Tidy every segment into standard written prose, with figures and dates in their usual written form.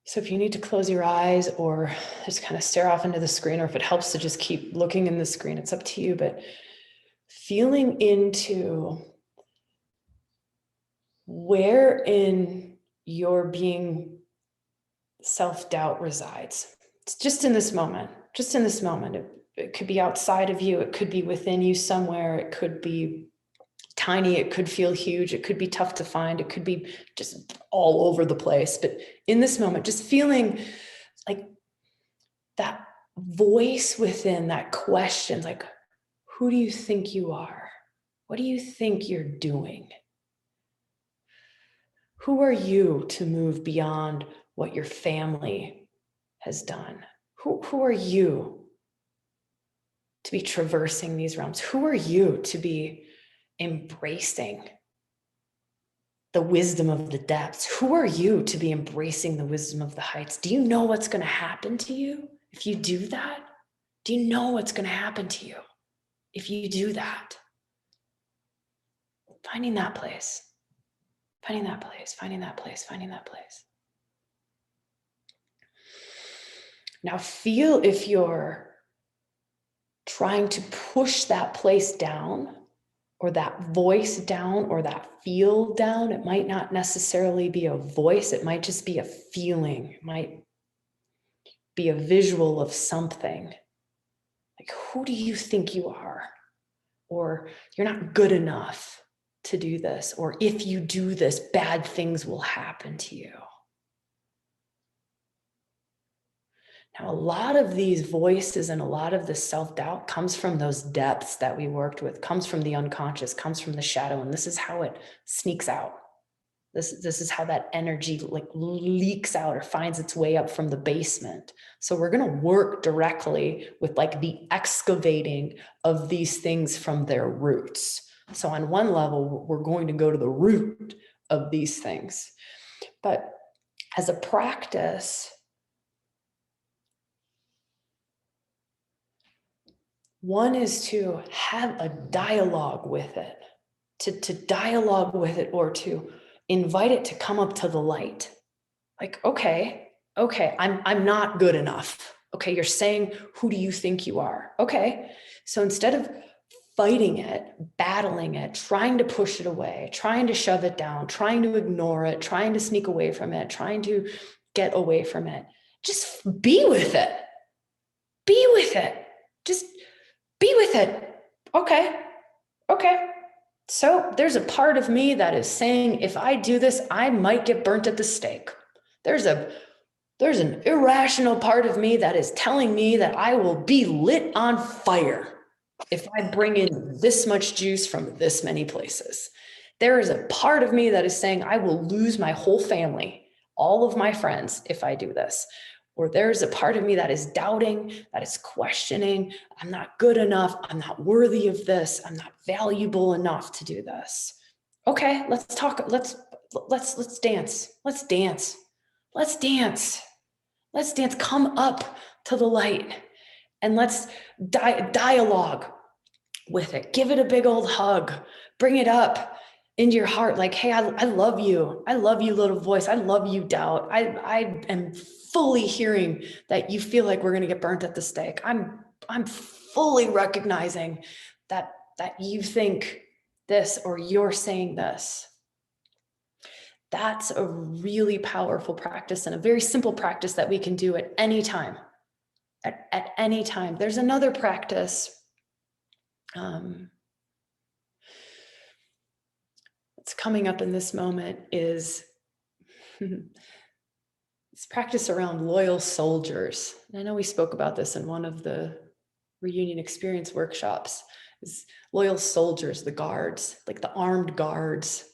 So if you need to close your eyes or just kind of stare off into the screen, or if it helps to just keep looking in the screen, it's up to you, but feeling into where in your being self-doubt resides. It's just in this moment, just in this moment. It could be outside of you. It could be within you somewhere. It could be tiny. It could feel huge. It could be tough to find. It could be just all over the place. But in this moment, just feeling like that voice within, that question, like, who do you think you are? What do you think you're doing? Who are you to move beyond what your family has done? Who are you to be traversing these realms? Who are you to be embracing the wisdom of the depths? Who are you to be embracing the wisdom of the heights? Do you know what's going to happen to you if you do that? Do you know what's going to happen to you if you do that? Finding that place, finding that place, finding that place, finding that place. Now feel if you're trying to push that place down, or that voice down, or that feel down. It might not necessarily be a voice. It might just be a feeling. It might be a visual of something. Like, who do you think you are? Or you're not good enough to do this. Or if you do this, bad things will happen to you. Now, a lot of these voices and a lot of the self-doubt comes from those depths that we worked with, comes from the unconscious, comes from the shadow. And this is how it sneaks out. This is how that energy like leaks out or finds its way up from the basement. So we're going to work directly with like the excavating of these things from their roots. So on one level, we're going to go to the root of these things. But as a practice, one is to have a dialogue with it, to dialogue with it, or to invite it to come up to the light. Like, okay, I'm not good enough. Okay, you're saying, who do you think you are? Okay, so instead of fighting it, battling it, trying to push it away, trying to shove it down, trying to ignore it, trying to sneak away from it, trying to get away from it, just be with it. Be with it. Just be with it. Okay. So there's a part of me that is saying, if I do this, I might get burnt at the stake. There's an irrational part of me that is telling me that I will be lit on fire if I bring in this much juice from this many places. There is a part of me that is saying I will lose my whole family, all of my friends, if I do this. Or there's a part of me that is doubting, that is questioning, I'm not good enough, I'm not worthy of this, I'm not valuable enough to do this. Okay, let's talk, let's dance, let's dance, come up to the light and let's dialogue with it. Give it a big old hug, bring it up into your heart. Like, hey, I love you. I love you, little voice. I love you, doubt. I am fully hearing that you feel like we're going to get burnt at the stake. I'm fully recognizing that you think this, or you're saying this. That's a really powerful practice, and a very simple practice that we can do at any time. At any time. There's another practice that's coming up in this moment, is this practice around loyal soldiers. And I know we spoke about this in one of the reunion experience workshops. Is loyal soldiers, the guards, like the armed guards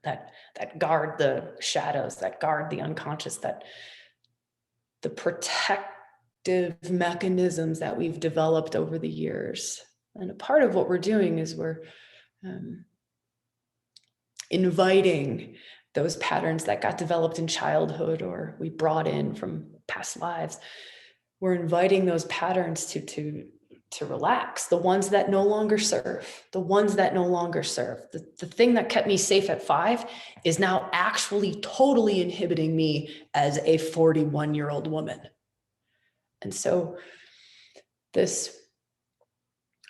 that guard the shadows, that guard the unconscious, that the protective mechanisms that we've developed over the years. And a part of what we're doing is we're inviting those patterns that got developed in childhood or we brought in from past lives. We're inviting those patterns to to relax, the ones that no longer serve, the ones that no longer serve. The thing that kept me safe at 5 is now actually totally inhibiting me as a 41-year-old woman. And so this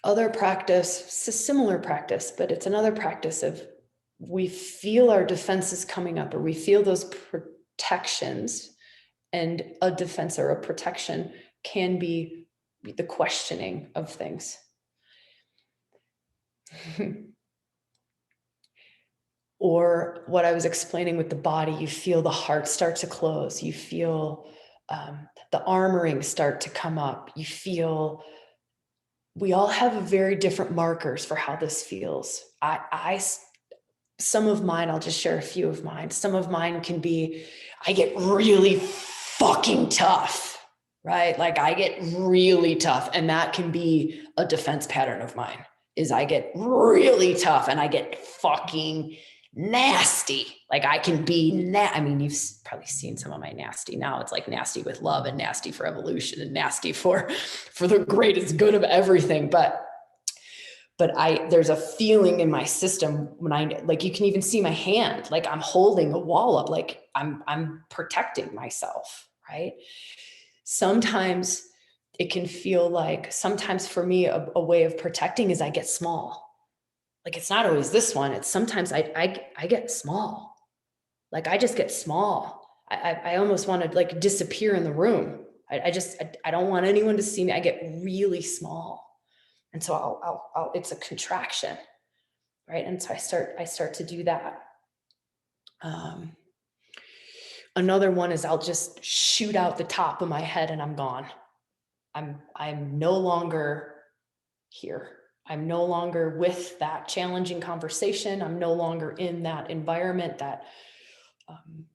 other practice, it's a similar practice, but it's another practice of we feel our defenses coming up, or we feel those protections, and a defense or a protection can be the questioning of things. Or what I was explaining with the body, you feel the heart start to close. You feel the armoring start to come up. You feel, we all have very different markers for how this feels. Some of mine, I'll just share a few of mine. Some of mine can be, I get really fucking tough, right? Like I get really tough, and that can be a defense pattern of mine, is I get really tough and I get fucking nasty. Like I can be, I mean, you've probably seen some of my nasty now. It's like nasty with love and nasty for evolution and nasty for the greatest good of everything. But there's a feeling in my system when like, you can even see my hand, like I'm holding a wall up, like I'm protecting myself, right? Sometimes it can feel like, sometimes for me, a way of protecting is I get small. Like, it's not always this one. It's sometimes I get small. Like I just get small. I almost want to like disappear in the room. I don't want anyone to see me. I get really small. And so I'll it's a contraction, right? And so I start to do that. Another one is I'll just shoot out the top of my head and I'm gone. I'm no longer here. I'm no longer with that challenging conversation. I'm no longer in that environment that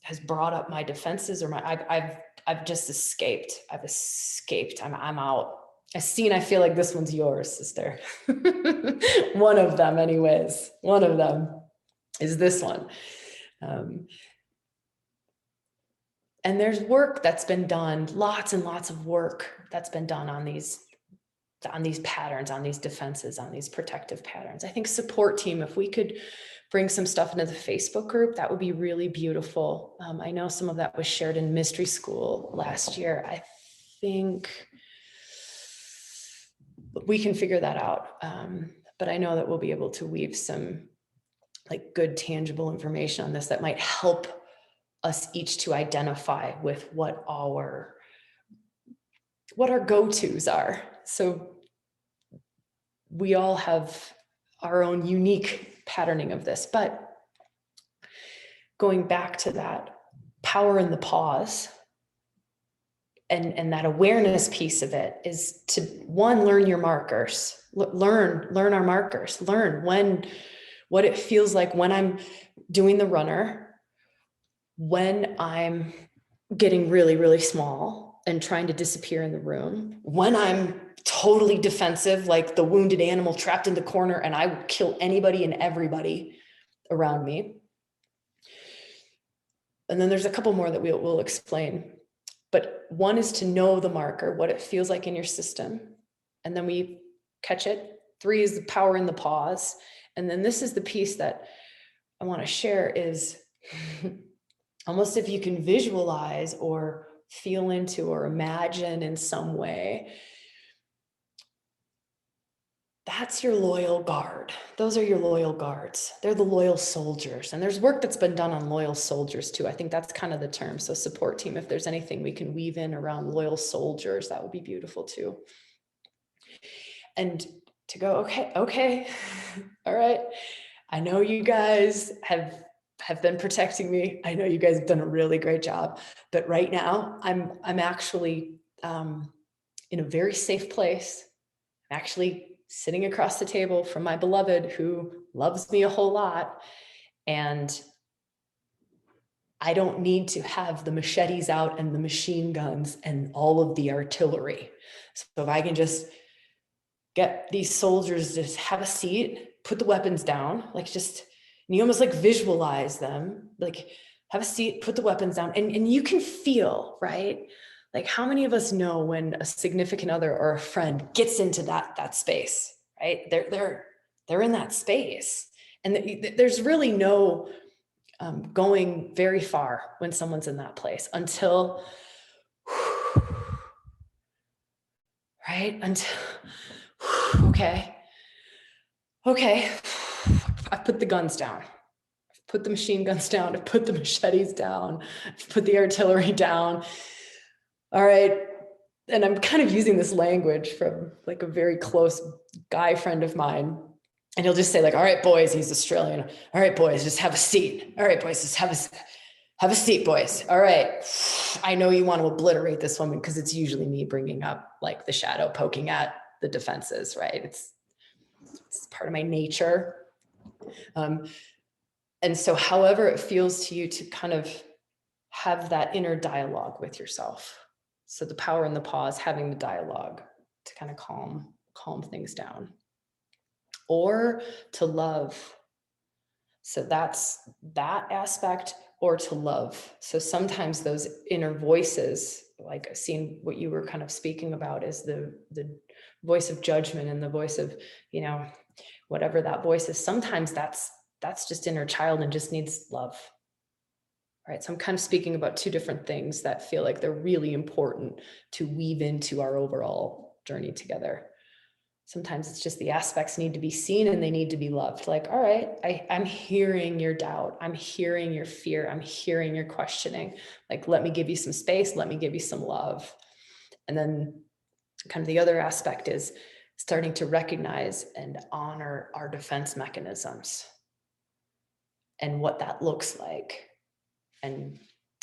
has brought up my defenses, or I've just escaped. I've escaped. I'm out. I feel like this one's yours, sister. One of them, anyways. One of them is this one. And there's work that's been done, lots and lots of work that's been done on these patterns, on these defenses, on these protective patterns. I think support team, if we could bring some stuff into the Facebook group, that would be really beautiful. I know some of that was shared in mystery school last year. I think we can figure that out. But I know that we'll be able to weave some like good, tangible information on this that might help us each to identify with what our go-tos are. So we all have our own unique patterning of this, but going back to that power in the pause and that awareness piece of it is to, one, learn your markers, learn our markers, learn what it feels like when I'm doing the runner, when I'm getting really, really small and trying to disappear in the room, when I'm totally defensive, like the wounded animal trapped in the corner and I will kill anybody and everybody around me. And then there's a couple more that we'll explain. But one is to know the marker, what it feels like in your system. And then we catch it. 3 is the power in the pause. And then this is the piece that I want to share is almost if you can visualize or feel into or imagine in some way, that's your loyal guard. Those are your loyal guards. They're the loyal soldiers. And there's work that's been done on loyal soldiers too. I think that's kind of the term. So support team, if there's anything we can weave in around loyal soldiers, that would be beautiful too. And to go, okay, all right. I know you guys have been protecting me. I know you guys have done a really great job, but right now I'm actually in a very safe place. I'm actually sitting across the table from my beloved who loves me a whole lot. And I don't need to have the machetes out and the machine guns and all of the artillery. So if I can just get these soldiers to have a seat, put the weapons down, like just, and you almost like visualize them, like have a seat, put the weapons down, and you can feel, right? Like, how many of us know when a significant other or a friend gets into that space, right? They're in that space, and there's really no going very far when someone's in that place until, right? Until, okay, I've put the guns down. I've put the machine guns down. I've put the machetes down. I've put the artillery down. All right. And I'm kind of using this language from like a very close guy friend of mine. And he'll just say like, all right, boys, he's Australian. All right, boys, just have a seat. All right, boys, just have a seat, boys. All right. I know you want to obliterate this woman because it's usually me bringing up like the shadow poking at the defenses, right? It's part of my nature. And so however it feels to you to kind of have that inner dialogue with yourself. So the power in the pause, having the dialogue to kind of calm things down. Or to love. So that's that aspect, or to love. So sometimes those inner voices, like seeing what you were kind of speaking about, is the voice of judgment and the voice of, you know, whatever that voice is. Sometimes that's just inner child and just needs love. Right. So I'm kind of speaking about two different things that feel like they're really important to weave into our overall journey together. Sometimes it's just the aspects need to be seen and they need to be loved. Like, all right, I'm hearing your doubt. I'm hearing your fear. I'm hearing your questioning. Like, let me give you some space. Let me give you some love. And then kind of the other aspect is starting to recognize and honor our defense mechanisms and what that looks like, and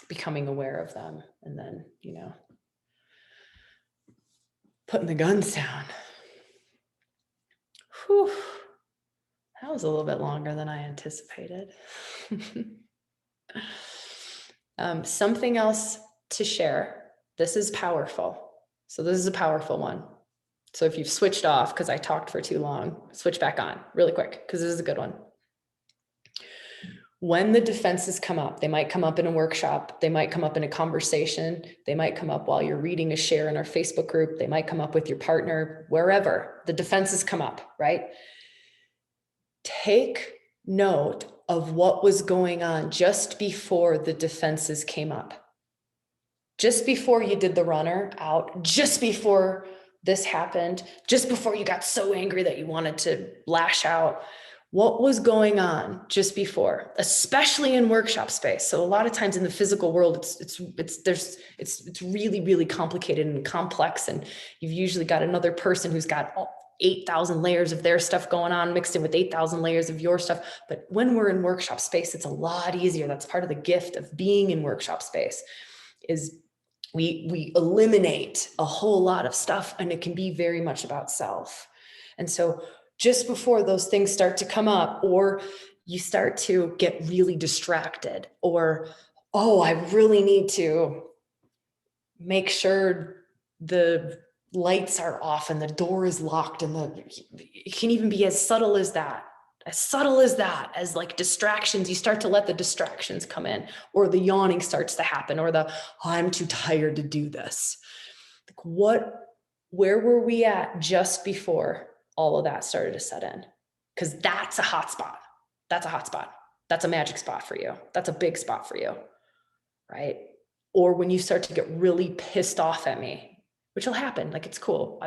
becoming aware of them. And then, you know, putting the guns down. Whew. That was a little bit longer than I anticipated. Something else to share. This is powerful. So this is a powerful one. So if you've switched off because I talked for too long, switch back on really quick because this is a good one. When the defenses come up, they might come up in a workshop, they might come up in a conversation, they might come up while you're reading a share in our Facebook group, they might come up with your partner, wherever the defenses come up, right? Take note of what was going on just before the defenses came up. Just before you did the runner out, just before this happened, just before you got so angry that you wanted to lash out. What was going on just before, especially in workshop space? So a lot of times in the physical world, it's really, really complicated and complex. And you've usually got another person who's got 8,000 layers of their stuff going on, mixed in with 8,000 layers of your stuff. But when we're in workshop space, it's a lot easier. That's part of the gift of being in workshop space, is we eliminate a whole lot of stuff, and it can be very much about self. And so just before those things start to come up, or you start to get really distracted, or, oh, I really need to make sure the lights are off and the door is locked, and it can even be as subtle as that, as like distractions. You start to let the distractions come in, or the yawning starts to happen, or I'm too tired to do this. Like, where were we at just before all of that started to set in? Because that's a hot spot. That's a hot spot. That's a magic spot for you. That's a big spot for you, right? Or when you start to get really pissed off at me, which will happen. Like, it's cool.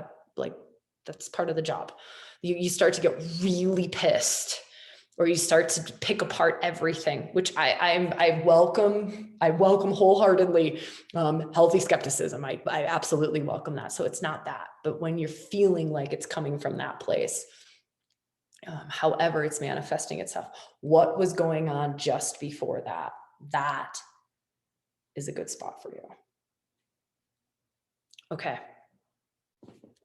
That's part of the job. You start to get really pissed, or you start to pick apart everything, which I welcome wholeheartedly. Healthy skepticism. I absolutely welcome that. So it's not that, but when you're feeling like it's coming from that place, however it's manifesting itself, what was going on just before that? That is a good spot for you. Okay.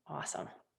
Awesome.